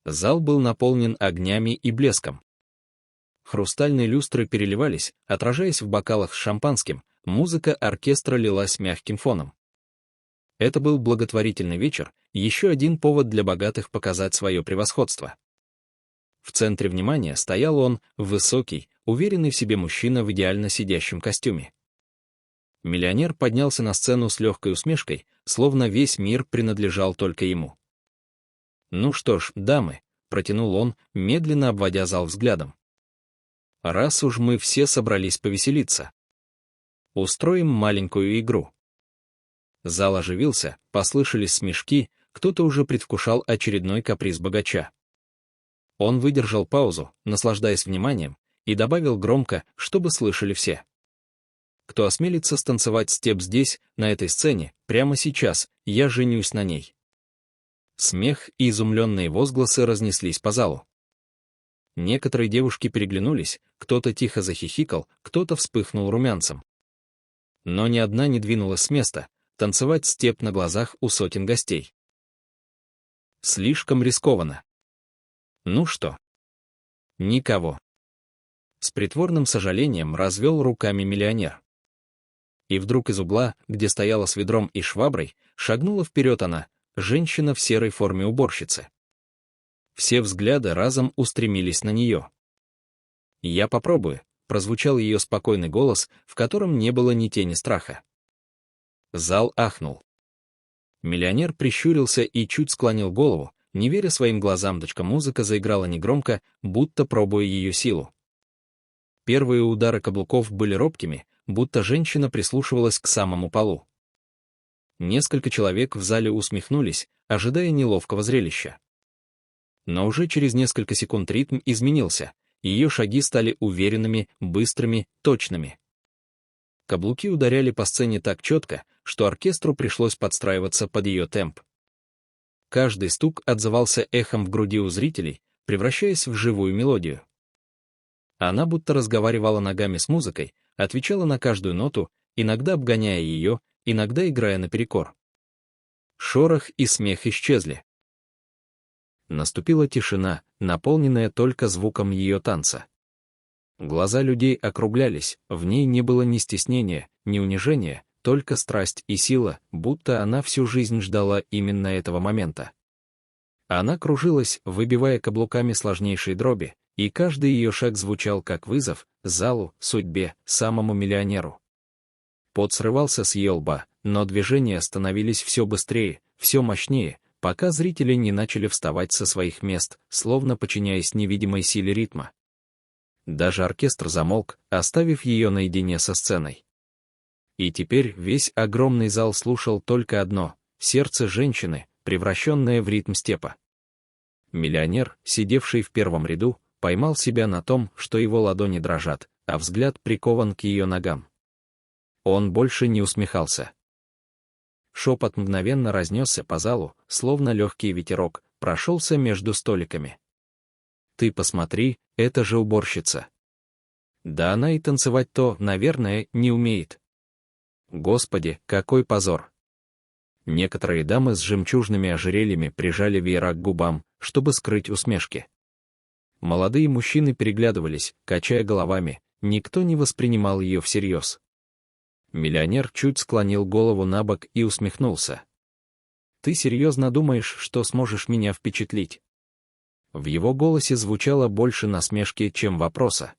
Зал был наполнен огнями и блеском. Хрустальные люстры переливались, отражаясь в бокалах с шампанским, музыка оркестра лилась мягким фоном. Это был благотворительный вечер, еще один повод для богатых показать свое превосходство. В центре внимания стоял он, высокий, уверенный в себе мужчина в идеально сидящем костюме. Миллионер поднялся на сцену с легкой усмешкой, словно весь мир принадлежал только ему. «Ну что ж, дамы», — протянул он, медленно обводя зал взглядом. «Раз уж мы все собрались повеселиться, устроим маленькую игру». Зал оживился, послышались смешки, кто-то уже предвкушал очередной каприз богача. Он выдержал паузу, наслаждаясь вниманием, и добавил громко, чтобы слышали все. «Кто осмелится станцевать степ здесь, на этой сцене, прямо сейчас, я женюсь на ней». Смех и изумленные возгласы разнеслись по залу. Некоторые девушки переглянулись, кто-то тихо захихикал, кто-то вспыхнул румянцем. Но ни одна не двинулась с места, танцевать степ на глазах у сотен гостей. Слишком рискованно. Ну что? Никого. С притворным сожалением развел руками миллионер. И вдруг из угла, где стояла с ведром и шваброй, шагнула вперед она, женщина в серой форме уборщицы. Все взгляды разом устремились на нее. «Я попробую», — прозвучал ее спокойный голос, в котором не было ни тени страха. Зал ахнул. Миллионер прищурился и чуть склонил голову, не веря своим глазам. Музыка заиграла негромко, будто пробуя ее силу. Первые удары каблуков были робкими, будто женщина прислушивалась к самому полу. Несколько человек в зале усмехнулись, ожидая неловкого зрелища. Но уже через несколько секунд ритм изменился, ее шаги стали уверенными, быстрыми, точными. Каблуки ударяли по сцене так четко, что оркестру пришлось подстраиваться под ее темп. Каждый стук отзывался эхом в груди у зрителей, превращаясь в живую мелодию. Она будто разговаривала ногами с музыкой, отвечала на каждую ноту, иногда обгоняя ее, иногда играя наперекор. Шорох и смех исчезли. Наступила тишина, наполненная только звуком ее танца. Глаза людей округлялись, в ней не было ни стеснения, ни унижения, только страсть и сила, будто она всю жизнь ждала именно этого момента. Она кружилась, выбивая каблуками сложнейшие дроби, и каждый ее шаг звучал как вызов залу, судьбе, самому миллионеру. Пот срывался с ее лба, но движения становились все быстрее, все мощнее, пока зрители не начали вставать со своих мест, словно подчиняясь невидимой силе ритма. Даже оркестр замолк, оставив ее наедине со сценой. И теперь весь огромный зал слушал только одно — сердце женщины, превращенное в ритм степа. Миллионер, сидевший в первом ряду, поймал себя на том, что его ладони дрожат, а взгляд прикован к ее ногам. Он больше не усмехался. Шепот мгновенно разнесся по залу, словно легкий ветерок, прошелся между столиками. «Ты посмотри, это же уборщица. Да она и танцевать-то, наверное, не умеет. Господи, какой позор!» Некоторые дамы с жемчужными ожерельями прижали веера к губам, чтобы скрыть усмешки. Молодые мужчины переглядывались, качая головами, никто не воспринимал ее всерьез. Миллионер чуть склонил голову набок и усмехнулся. «Ты серьезно думаешь, что сможешь меня впечатлить?» В его голосе звучало больше насмешки, чем вопроса.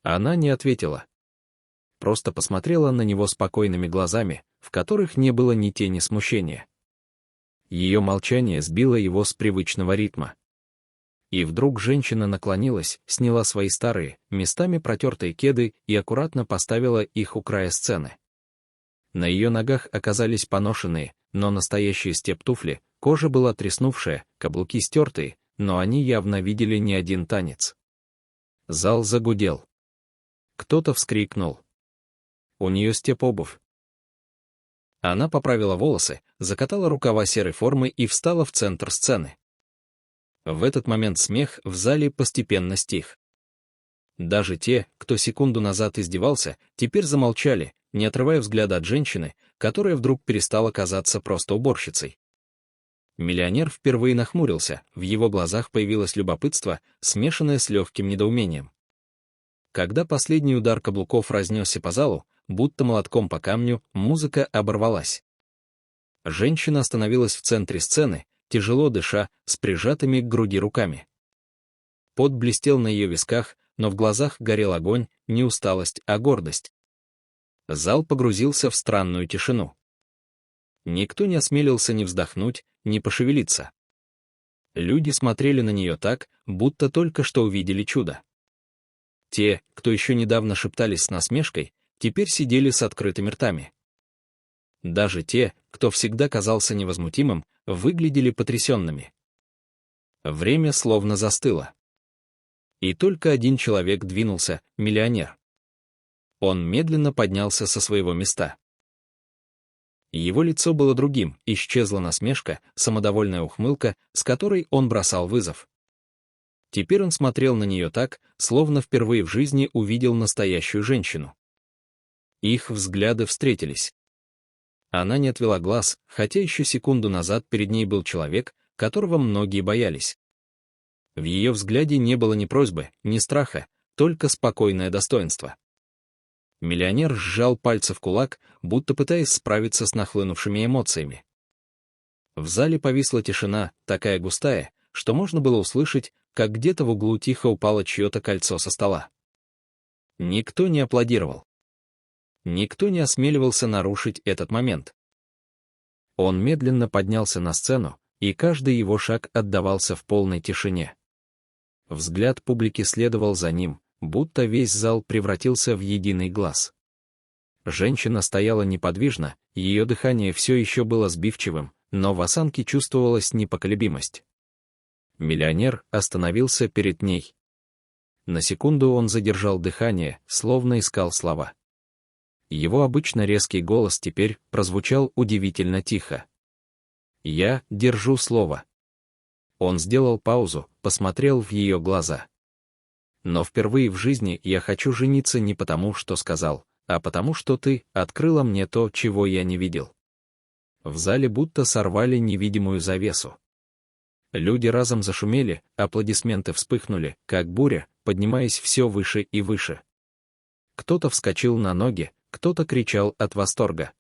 Она не ответила. Просто посмотрела на него спокойными глазами, в которых не было ни тени смущения. Ее молчание сбило его с привычного ритма. И вдруг женщина наклонилась, сняла свои старые, местами протертые кеды и аккуратно поставила их у края сцены. На ее ногах оказались поношенные, но настоящие степ-туфли, кожа была треснувшая, каблуки стертые, но они явно видели не один танец. Зал загудел. Кто-то вскрикнул. У нее степ-обувь. Она поправила волосы, закатала рукава серой формы и встала в центр сцены. В этот момент смех в зале постепенно стих. Даже те, кто секунду назад издевался, теперь замолчали, не отрывая взгляда от женщины, которая вдруг перестала казаться просто уборщицей. Миллионер впервые нахмурился, в его глазах появилось любопытство, смешанное с легким недоумением. Когда последний удар каблуков разнесся по залу, будто молотком по камню, музыка оборвалась. Женщина остановилась в центре сцены, тяжело дыша, с прижатыми к груди руками. Пот блестел на ее висках, но в глазах горел огонь, не усталость, а гордость. Зал погрузился в странную тишину. Никто не осмелился ни вздохнуть, ни пошевелиться. Люди смотрели на нее так, будто только что увидели чудо. Те, кто еще недавно шептались с насмешкой, теперь сидели с открытыми ртами. Даже те, кто всегда казался невозмутимым, выглядели потрясенными. Время словно застыло. И только один человек двинулся, миллионер. Он медленно поднялся со своего места. Его лицо было другим, исчезла насмешка, самодовольная ухмылка, с которой он бросал вызов. Теперь он смотрел на нее так, словно впервые в жизни увидел настоящую женщину. Их взгляды встретились. Она не отвела глаз, хотя еще секунду назад перед ней был человек, которого многие боялись. В ее взгляде не было ни просьбы, ни страха, только спокойное достоинство. Миллионер сжал пальцы в кулак, будто пытаясь справиться с нахлынувшими эмоциями. В зале повисла тишина, такая густая, что можно было услышать, как где-то в углу тихо упало чье-то кольцо со стола. Никто не аплодировал. Никто не осмеливался нарушить этот момент. Он медленно поднялся на сцену, и каждый его шаг отдавался в полной тишине. Взгляд публики следовал за ним, будто весь зал превратился в единый глаз. Женщина стояла неподвижно, ее дыхание все еще было сбивчивым, но в осанке чувствовалась непоколебимость. Миллионер остановился перед ней. На секунду он задержал дыхание, словно искал слова. Его обычно резкий голос теперь прозвучал удивительно тихо. «Я держу слово». Он сделал паузу, посмотрел в ее глаза. «Но впервые в жизни я хочу жениться не потому, что сказал, а потому, что ты открыла мне то, чего я не видел». В зале будто сорвали невидимую завесу. Люди разом зашумели, аплодисменты вспыхнули, как буря, поднимаясь все выше и выше. Кто-то вскочил на ноги, кто-то кричал от восторга.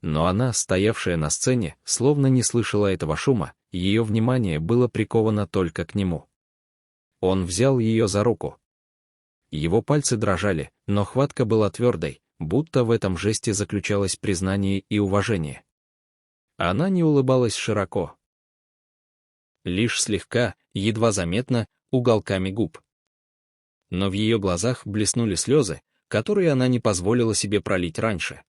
Но она, стоявшая на сцене, словно не слышала этого шума, ее внимание было приковано только к нему. Он взял ее за руку. Его пальцы дрожали, но хватка была твердой, будто в этом жесте заключалось признание и уважение. Она не улыбалась широко. Лишь слегка, едва заметно, уголками губ. Но в ее глазах блеснули слезы, которые она не позволила себе пролить раньше.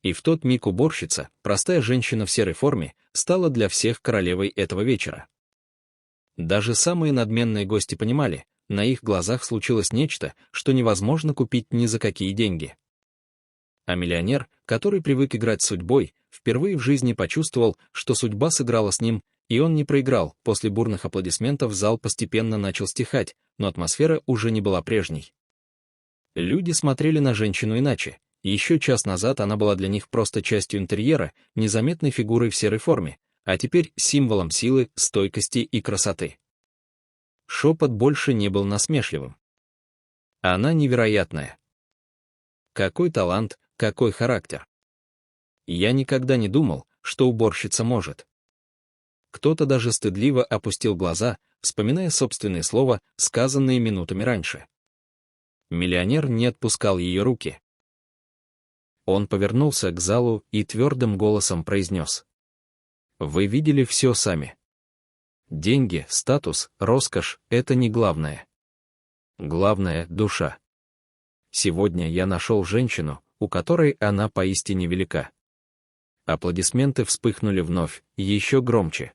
И в тот миг уборщица, простая женщина в серой форме, стала для всех королевой этого вечера. Даже самые надменные гости понимали, на их глазах случилось нечто, что невозможно купить ни за какие деньги. А миллионер, который привык играть с судьбой, впервые в жизни почувствовал, что судьба сыграла с ним, и он не проиграл. После бурных аплодисментов зал постепенно начал стихать, но атмосфера уже не была прежней. Люди смотрели на женщину иначе. Еще час назад она была для них просто частью интерьера, незаметной фигурой в серой форме, а теперь символом силы, стойкости и красоты. Шепот больше не был насмешливым. Она невероятная. Какой талант, какой характер. Я никогда не думал, что уборщица может. Кто-то даже стыдливо опустил глаза, вспоминая собственные слова, сказанные минутами раньше. Миллионер не отпускал ее руки. Он повернулся к залу и твердым голосом произнес: «Вы видели все сами. Деньги, статус, роскошь — это не главное. Главное — душа. Сегодня я нашел женщину, у которой она поистине велика». Аплодисменты вспыхнули вновь, еще громче.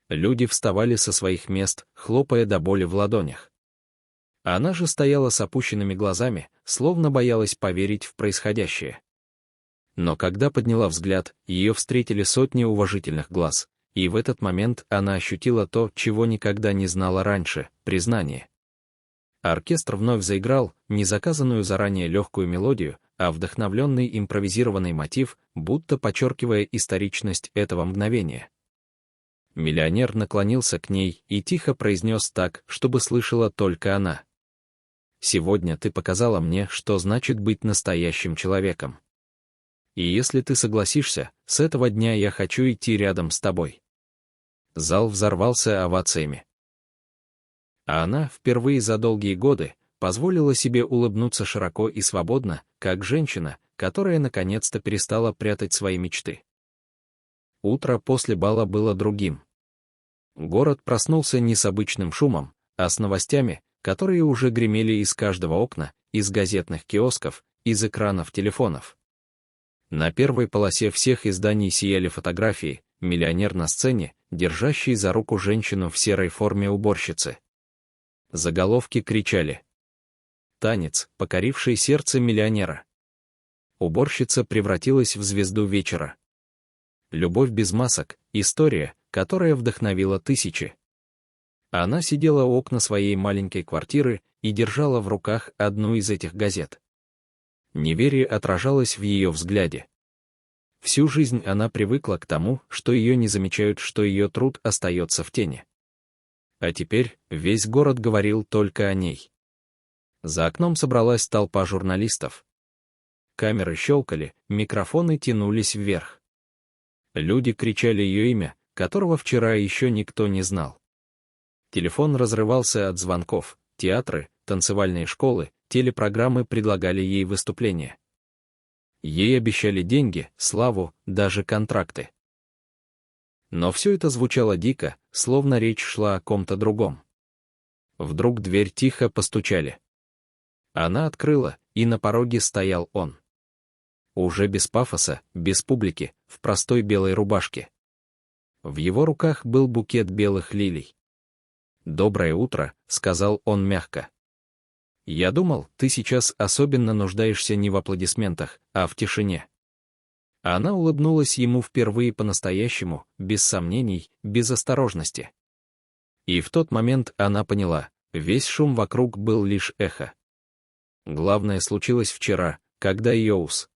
Люди вставали со своих мест, хлопая до боли в ладонях. Она же стояла с опущенными глазами, словно боялась поверить в происходящее. Но когда подняла взгляд, ее встретили сотни уважительных глаз, и в этот момент она ощутила то, чего никогда не знала раньше — признание. Оркестр вновь заиграл, не заказанную заранее легкую мелодию, а вдохновленный импровизированный мотив, будто подчеркивая историчность этого мгновения. Миллионер наклонился к ней и тихо произнес так, чтобы слышала только она. «Сегодня ты показала мне, что значит быть настоящим человеком. И если ты согласишься, с этого дня я хочу идти рядом с тобой». Зал взорвался овациями. А она, впервые за долгие годы, позволила себе улыбнуться широко и свободно, как женщина, которая наконец-то перестала прятать свои мечты. Утро после бала было другим. Город проснулся не с обычным шумом, а с новостями, которые уже гремели из каждого окна, из газетных киосков, из экранов телефонов. На первой полосе всех изданий сияли фотографии: миллионер на сцене, держащий за руку женщину в серой форме уборщицы. Заголовки кричали: «Танец, покоривший сердце миллионера». Уборщица превратилась в звезду вечера. «Любовь без масок. История, которая вдохновила тысячи». Она сидела у окна своей маленькой квартиры и держала в руках одну из этих газет. Неверие отражалось в ее взгляде. Всю жизнь она привыкла к тому, что ее не замечают, что ее труд остается в тени. А теперь весь город говорил только о ней. За окном собралась толпа журналистов. Камеры щелкали, микрофоны тянулись вверх. Люди кричали ее имя, которого вчера еще никто не знал. Телефон разрывался от звонков, театры, танцевальные школы, телепрограммы предлагали ей выступления. Ей обещали деньги, славу, даже контракты. Но все это звучало дико, словно речь шла о ком-то другом. Вдруг дверь тихо постучали. Она открыла, и на пороге стоял он. Уже без пафоса, без публики, в простой белой рубашке. В его руках был букет белых лилий. «Доброе утро», — сказал он мягко. «Я думал, ты сейчас особенно нуждаешься не в аплодисментах, а в тишине». Она улыбнулась ему впервые по-настоящему, без сомнений, без осторожности. И в тот момент она поняла, весь шум вокруг был лишь эхо. Главное случилось вчера, когда Йоус,